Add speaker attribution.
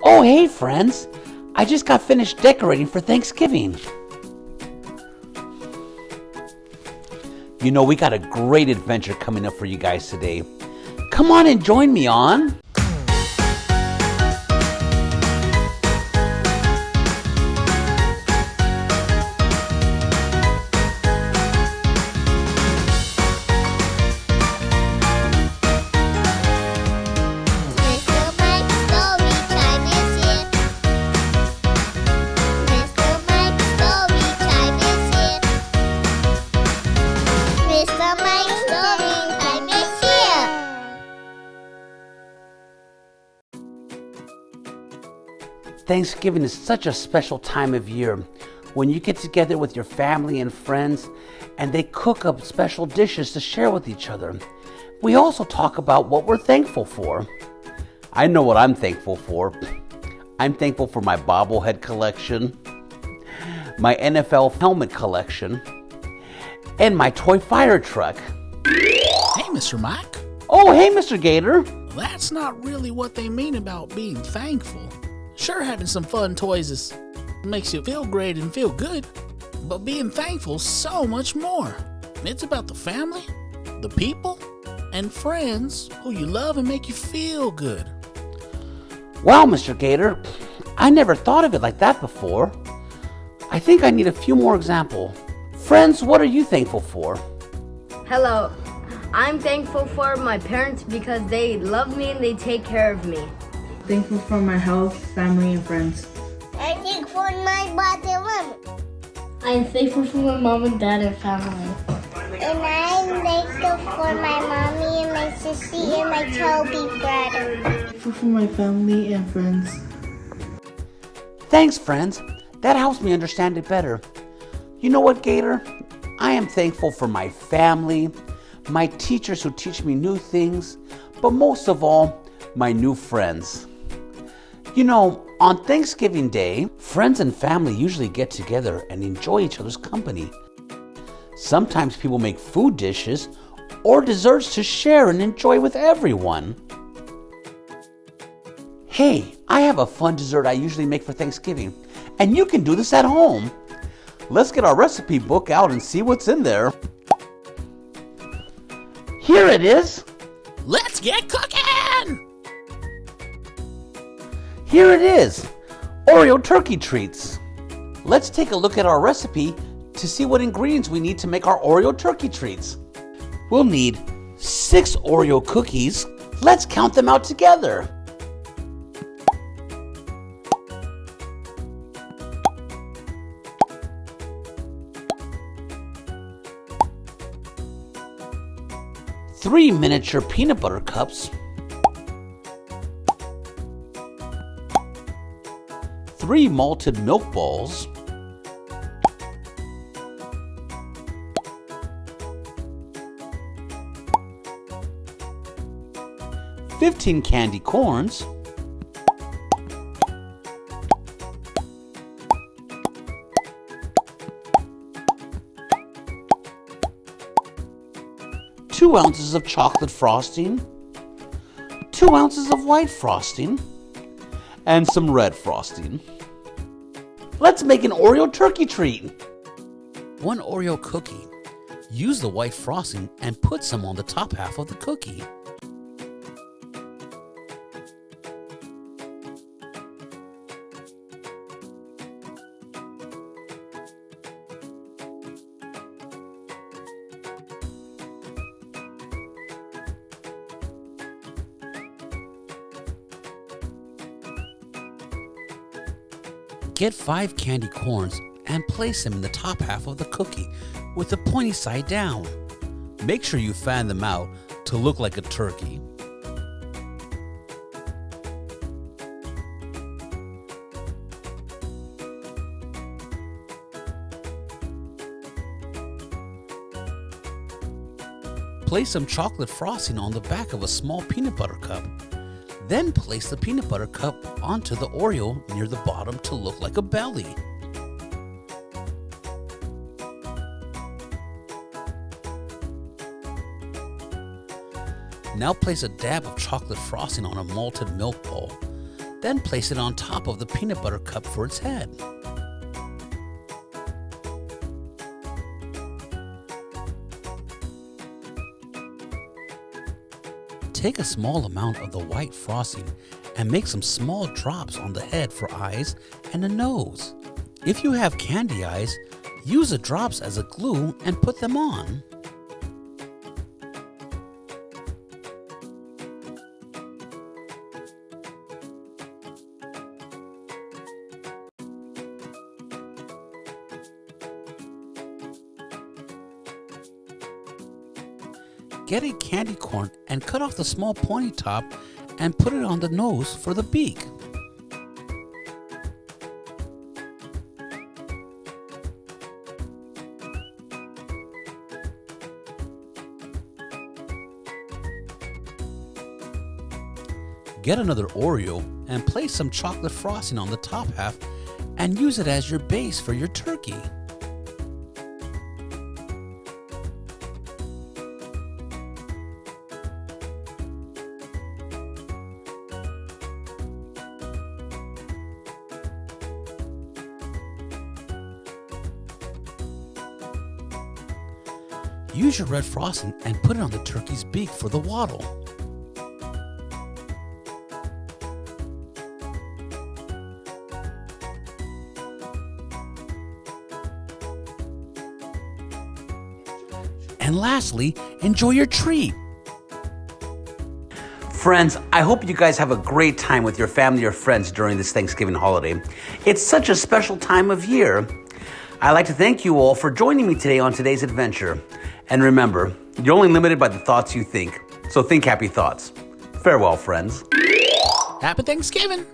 Speaker 1: Oh, hey friends. I just got finished decorating for Thanksgiving. You know, we got a great adventure coming up for you guys today. Come on and join me on Thanksgiving is such a special time of year when you get together with your family and friends and they cook up special dishes to share with each other. We also talk about what we're thankful for. I know what I'm thankful for. I'm thankful for my bobblehead collection, my NFL helmet collection, and my toy fire truck.
Speaker 2: Hey, Mr. Mike.
Speaker 1: Oh, hey, Mr. Gator.
Speaker 2: That's not really what they mean about being thankful. Sure, having some fun toys makes you feel great and feel good, but being thankful is so much more. It's about the family, the people, and friends who you love and make you feel good.
Speaker 1: Wow, Mr. Gator, I never thought of it like that before. I think I need a few more examples. Friends, what are you thankful for?
Speaker 3: Hello, I'm thankful for my parents because they love me and they take care of me.
Speaker 4: Thankful for my health, family, and friends.
Speaker 5: I'm thankful for my body.
Speaker 6: I'm thankful for my mom and dad and family.
Speaker 5: And I'm thankful for my mommy and my sissy and my Toby brother.
Speaker 4: Thankful for my family and friends.
Speaker 1: Thanks, friends. That helps me understand it better. You know what, Gator? I am thankful for my family, my teachers who teach me new things, but most of all, my new friends. You know, on Thanksgiving Day, friends and family usually get together and enjoy each other's company. Sometimes people make food dishes or desserts to share and enjoy with everyone. Hey, I have a fun dessert I usually make for Thanksgiving, and you can do this at home. Let's get our recipe book out and see what's in there. Here it is.
Speaker 2: Let's get cooking!
Speaker 1: Here it is, Oreo turkey treats. Let's take a look at our recipe to see what ingredients we need to make our Oreo turkey treats. We'll need 6 Oreo cookies. Let's count them out together. Three miniature peanut butter cups, 3 malted milk balls, 15 candy corns, 2 ounces of chocolate frosting, 2 ounces of white frosting, and some red frosting. Let's make an Oreo turkey treat. 1 Oreo cookie. Use the white frosting and put some on the top half of the cookie. Get 5 candy corns and place them in the top half of the cookie with the pointy side down. Make sure you fan them out to look like a turkey. Place some chocolate frosting on the back of a small peanut butter cup. Then place the peanut butter cup onto the Oreo near the bottom to look like a belly. Now place a dab of chocolate frosting on a malted milk bowl. Then place it on top of the peanut butter cup for its head. Take a small amount of the white frosting and make some small drops on the head for eyes and a nose. If you have candy eyes, use the drops as a glue and put them on. Get a candy corn and cut off the small pointy top and put it on the nose for the beak. Get another Oreo and place some chocolate frosting on the top half and use it as your base for your turkey. Use your red frosting and put it on the turkey's beak for the waddle. And lastly, enjoy your treat. Friends, I hope you guys have a great time with your family or friends during this Thanksgiving holiday. It's such a special time of year. I'd like to thank you all for joining me today on today's adventure. And remember, you're only limited by the thoughts you think. So think happy thoughts. Farewell, friends.
Speaker 2: Happy Thanksgiving!